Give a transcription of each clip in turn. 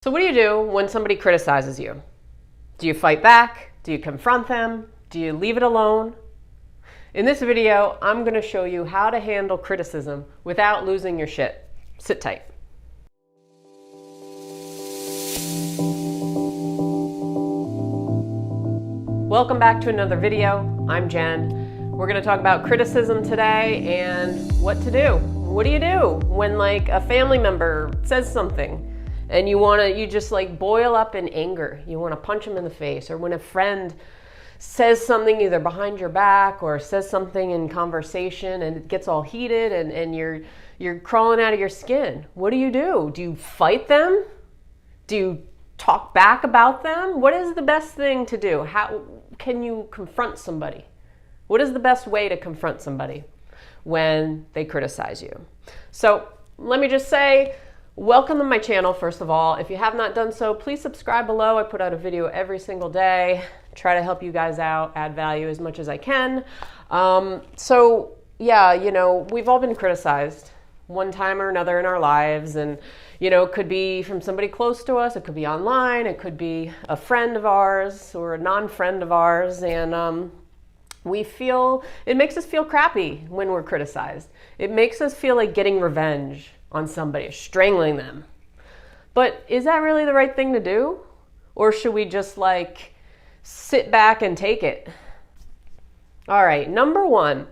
So what do you do when somebody criticizes you? Do you fight back? Do you confront them? Do you leave it alone? In this video, I'm going to show you how to handle criticism without losing your shit. Sit tight. Welcome back to another video. I'm Jen. We're going to talk about criticism today and what to do. What do you do when like a family member says something and you just like boil up in anger? You want to punch them in the face. Or when a friend says something either behind your back or says something in conversation and it gets all heated and you're crawling out of your skin. What do? Do you fight them? Do you talk back about them? What is the best thing to do? How can you confront somebody? What is the best way to confront somebody when they criticize you? So let me just say, welcome to my channel, first of all. If you have not done so, please subscribe below. I put out a video every single day. Try to help you guys out, add value as much as I can. So yeah, we've all been criticized one time or another in our lives. And, it could be from somebody close to us. It could be online. It could be a friend of ours or a non-friend of ours. And it makes us feel crappy when we're criticized. It makes us feel like getting revenge on somebody, strangling them. But is that really the right thing to do? Or should we just like sit back and take it? All right, number one,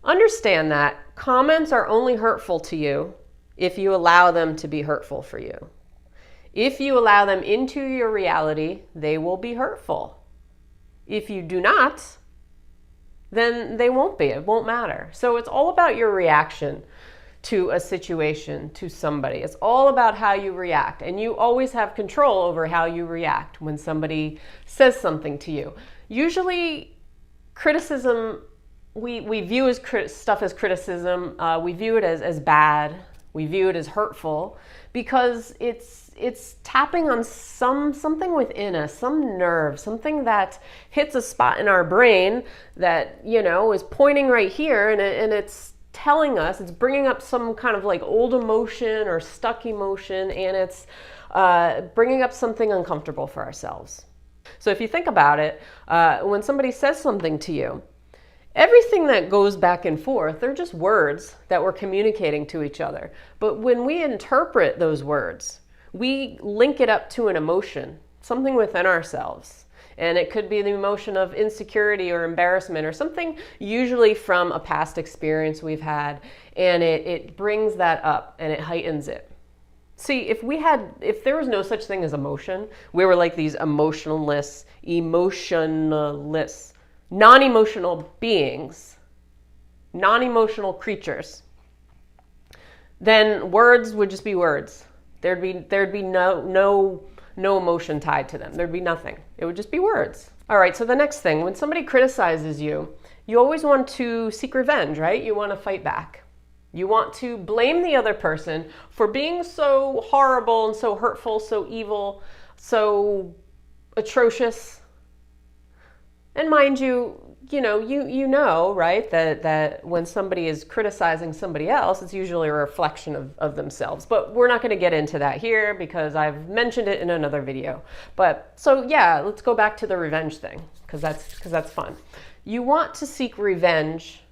understand that comments are only hurtful to you if you allow them to be hurtful for you. If you allow them into your reality, they will be hurtful. If you do not, then they won't be. It won't matter. So it's all about your reaction to a situation, to somebody. It's all about how you react. And you always have control over how you react when somebody says something to you. Usually, criticism, we view stuff as criticism. We view it as bad. We view it as hurtful because it's tapping on something within us, some nerve, something that hits a spot in our brain that, is pointing right here, and it's telling us, it's bringing up some kind of like old emotion or stuck emotion, and it's bringing up something uncomfortable for ourselves. So if you think about it, when somebody says something to you, everything that goes back and forth, they're just words that we're communicating to each other. But when we interpret those words, we link it up to an emotion, something within ourselves. And it could be the emotion of insecurity or embarrassment or something usually from a past experience we've had. And it brings that up and it heightens it. See, if there was no such thing as emotion, we were like these emotionless, non-emotional beings, non-emotional creatures, then words would just be words. There'd be no emotion tied to them. There'd be nothing. It would just be words. All right, so the next thing, when somebody criticizes you, you always want to seek revenge, right? You want to fight back. You want to blame the other person for being so horrible and so hurtful, so evil, so atrocious. And mind you, right, that when somebody is criticizing somebody else, it's usually a reflection of themselves. But we're not going to get into that here because I've mentioned it in another video. But so yeah, let's go back to the revenge thing because that's fun. You want to seek revenge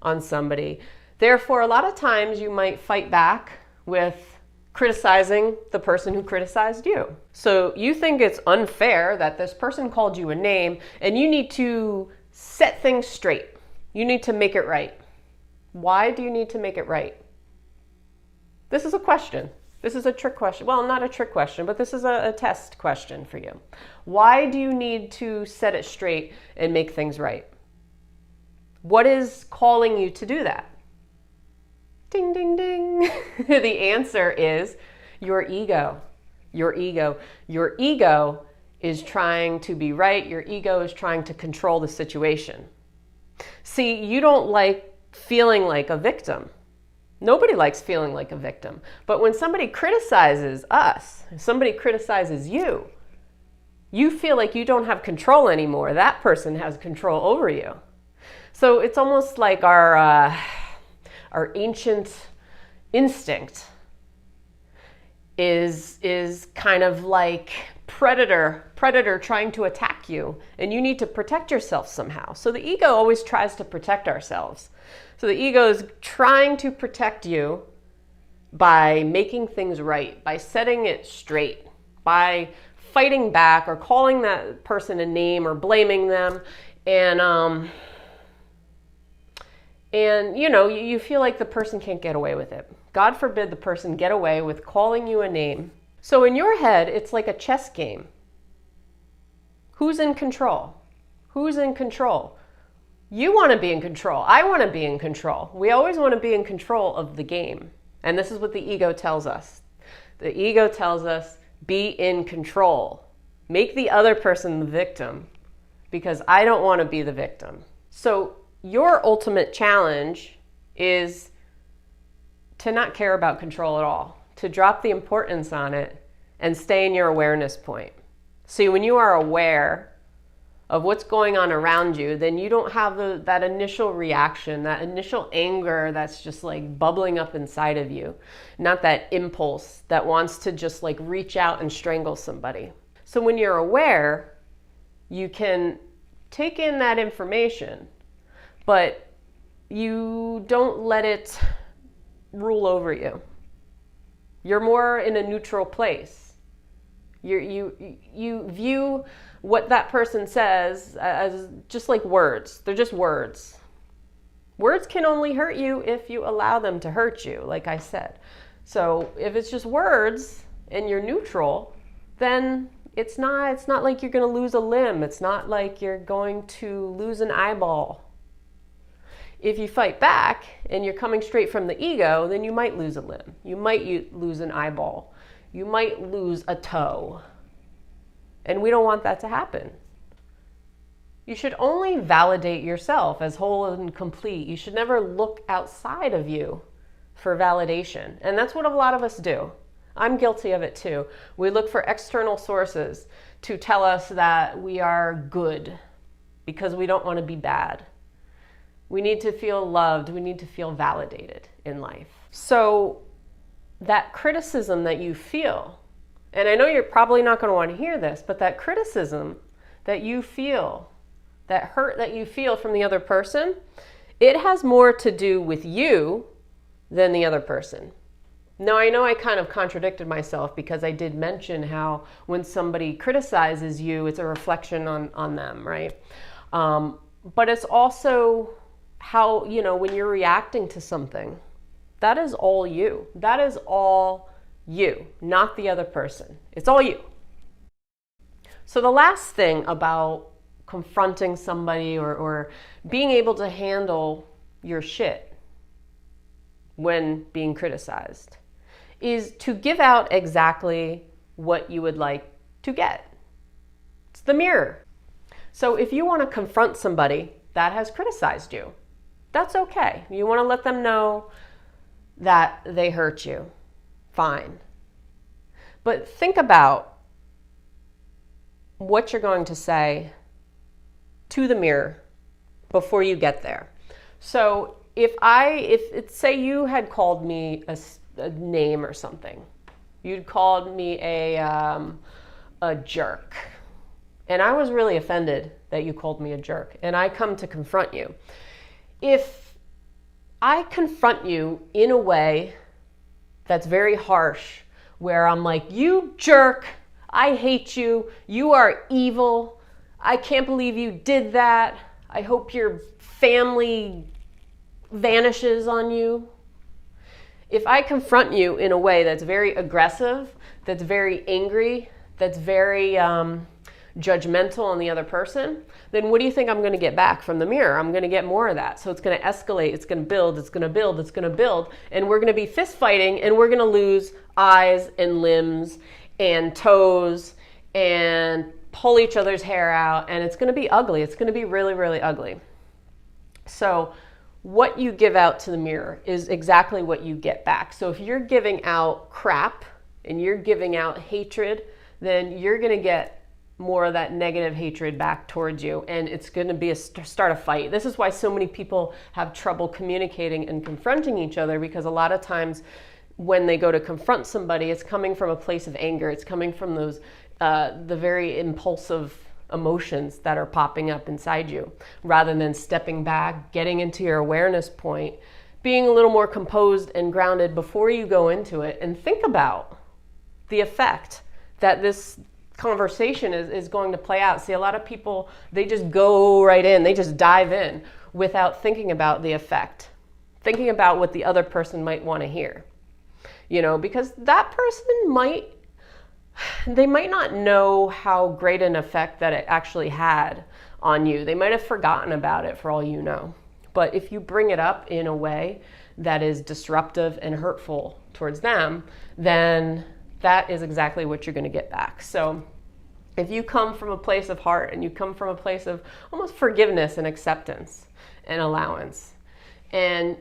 on somebody. Therefore, a lot of times you might fight back with criticizing the person who criticized you. So you think it's unfair that this person called you a name and you need to set things straight. You need to make it right. Why do you need to make it right? This is a question. This is a trick question. Well, not a trick question, but this is a test question for you. Why do you need to set it straight and make things right? What is calling you to do that? Ding, ding, ding. The answer is your ego. Your ego. Your ego is trying to be right. Your ego is trying to control the situation. See, you don't like feeling like a victim. Nobody likes feeling like a victim. But when somebody criticizes us, somebody criticizes you, you feel like you don't have control anymore. That person has control over you. So it's almost like our ancient instinct is kind of like predator trying to attack you, and you need to protect yourself somehow. So the ego always tries to protect ourselves. So the ego is trying to protect you by making things right, by setting it straight, by fighting back or calling that person a name or blaming them. And you know, you feel like the person can't get away with it. God forbid the person get away with calling you a name. So in your head, it's like a chess game. Who's in control? Who's in control? You want to be in control. I want to be in control. We always want to be in control of the game. And this is what the ego tells us. The ego tells us, be in control. Make the other person the victim, because I don't want to be the victim. So your ultimate challenge is to not care about control at all, to drop the importance on it and stay in your awareness point. See, when you are aware of what's going on around you, then you don't have that initial reaction, that initial anger that's just like bubbling up inside of you, not that impulse that wants to just like reach out and strangle somebody. So when you're aware, you can take in that information, but you don't let it rule over you. You're more in a neutral place. You view what that person says as just like words. They're just words. Words can only hurt you if you allow them to hurt you, like I said. So if it's just words and you're neutral, then it's not like you're going to lose a limb. It's not like you're going to lose an eyeball. If you fight back and you're coming straight from the ego, then you might lose a limb. You might lose an eyeball. You might lose a toe. And we don't want that to happen. You should only validate yourself as whole and complete. You should never look outside of you for validation. And that's what a lot of us do. I'm guilty of it too. We look for external sources to tell us that we are good because we don't want to be bad. We need to feel loved. We need to feel validated in life. So that criticism that you feel, and I know you're probably not going to want to hear this, but that criticism that you feel, that hurt that you feel from the other person, it has more to do with you than the other person. Now, I know I kind of contradicted myself because I did mention how when somebody criticizes you, it's a reflection on them, right? But it's also how, you know, when you're reacting to something, that is all you. That is all you, not the other person. It's all you. So the last thing about confronting somebody or being able to handle your shit when being criticized is to give out exactly what you would like to get. It's the mirror. So if you want to confront somebody that has criticized you, that's okay. You want to let them know that they hurt you. Fine. But think about what you're going to say to the mirror before you get there. So if say you had called me a name or something, you'd called me a jerk, and I was really offended that you called me a jerk, and I come to confront you. If I confront you in a way that's very harsh, where I'm like, you jerk, I hate you, you are evil, I can't believe you did that, I hope your family vanishes on you. If I confront you in a way that's very aggressive, that's very angry, that's very judgmental on the other person, then what do you think I'm going to get back from the mirror? I'm going to get more of that. So it's going to escalate, it's going to build, it's going to build, it's going to build, and we're going to be fist fighting, and we're going to lose eyes and limbs and toes and pull each other's hair out, and it's going to be ugly. It's going to be really, really ugly. So what you give out to the mirror is exactly what you get back. So if you're giving out crap and you're giving out hatred, then you're going to get more of that negative hatred back towards you, and it's going to be start a fight. This is why so many people have trouble communicating and confronting each other, because a lot of times when they go to confront somebody, it's coming from a place of anger. It's coming from those, the very impulsive emotions that are popping up inside you, rather than stepping back, getting into your awareness point, being a little more composed and grounded before you go into it, and think about the effect that this conversation is going to play out. See, a lot of people, they just go right in, they just dive in without thinking about the effect, thinking about what the other person might want to hear. You know, because that person they might not know how great an effect that it actually had on you. They might have forgotten about it for all you know. But if you bring it up in a way that is disruptive and hurtful towards them, then that is exactly what you're going to get back. So if you come from a place of heart and you come from a place of almost forgiveness and acceptance and allowance, and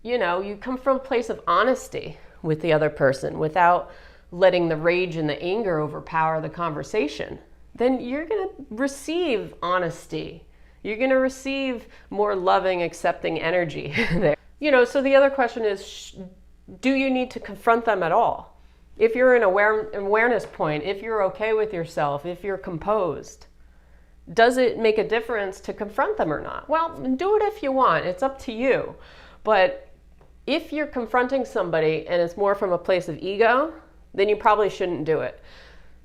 you know, you come from a place of honesty with the other person without letting the rage and the anger overpower the conversation, then you're going to receive honesty. You're going to receive more loving, accepting energy there. You know, so the other question is, do you need to confront them at all? If you're in awareness point, if you're okay with yourself, if you're composed, does it make a difference to confront them or not? Well, do it if you want. It's up to you. But if you're confronting somebody and it's more from a place of ego, then you probably shouldn't do it.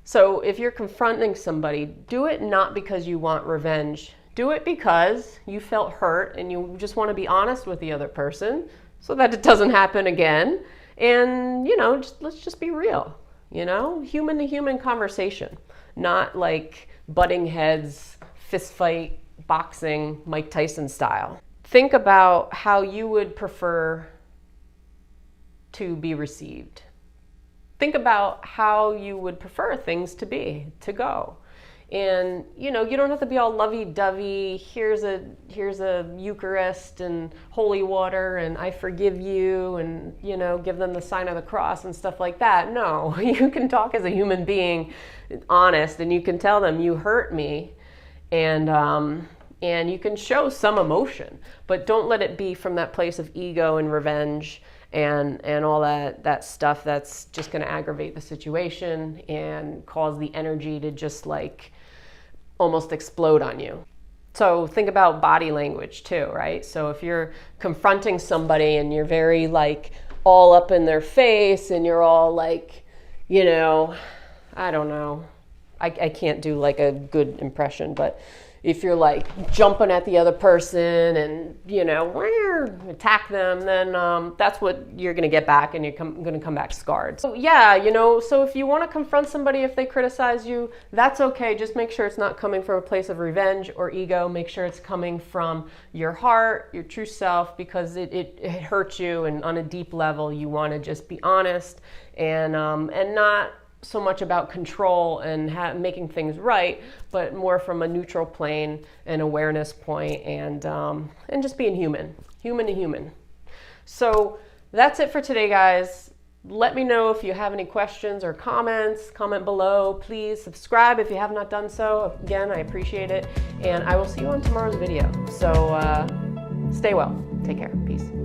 So if you're confronting somebody, do it not because you want revenge. Do it because you felt hurt and you just want to be honest with the other person so that it doesn't happen again. And, you know, let's just be real, you know, human to human conversation, not like butting heads, fist fight, boxing, Mike Tyson style. Think about how you would prefer to be received. Think about how you would prefer things to go. And, you know, you don't have to be all lovey-dovey, here's a Eucharist and holy water and I forgive you and, you know, give them the sign of the cross and stuff like that. No, you can talk as a human being, honest, and you can tell them you hurt me, and you can show some emotion, but don't let it be from that place of ego and revenge and all that stuff that's just going to aggravate the situation and cause the energy to just like almost explode on you. So think about body language too, right? So if you're confronting somebody and you're very like all up in their face and you're all like, you know, I don't know, I can't do like a good impression, but if you're like jumping at the other person and, you know, attack them, then that's what you're going to get back, and you're going to come back scarred. So yeah, you know, so if you want to confront somebody, if they criticize you, that's okay. Just make sure it's not coming from a place of revenge or ego. Make sure it's coming from your heart, your true self, because it hurts you, and on a deep level, you want to just be honest and not so much about control and making things right, but more from a neutral plane and awareness point, and just being human to human. So that's it for today, guys. Let me know if you have any questions or comments. Comment below. Please subscribe if you have not done so. Again, I appreciate it, and I will see you on tomorrow's video. So stay well. Take care. Peace.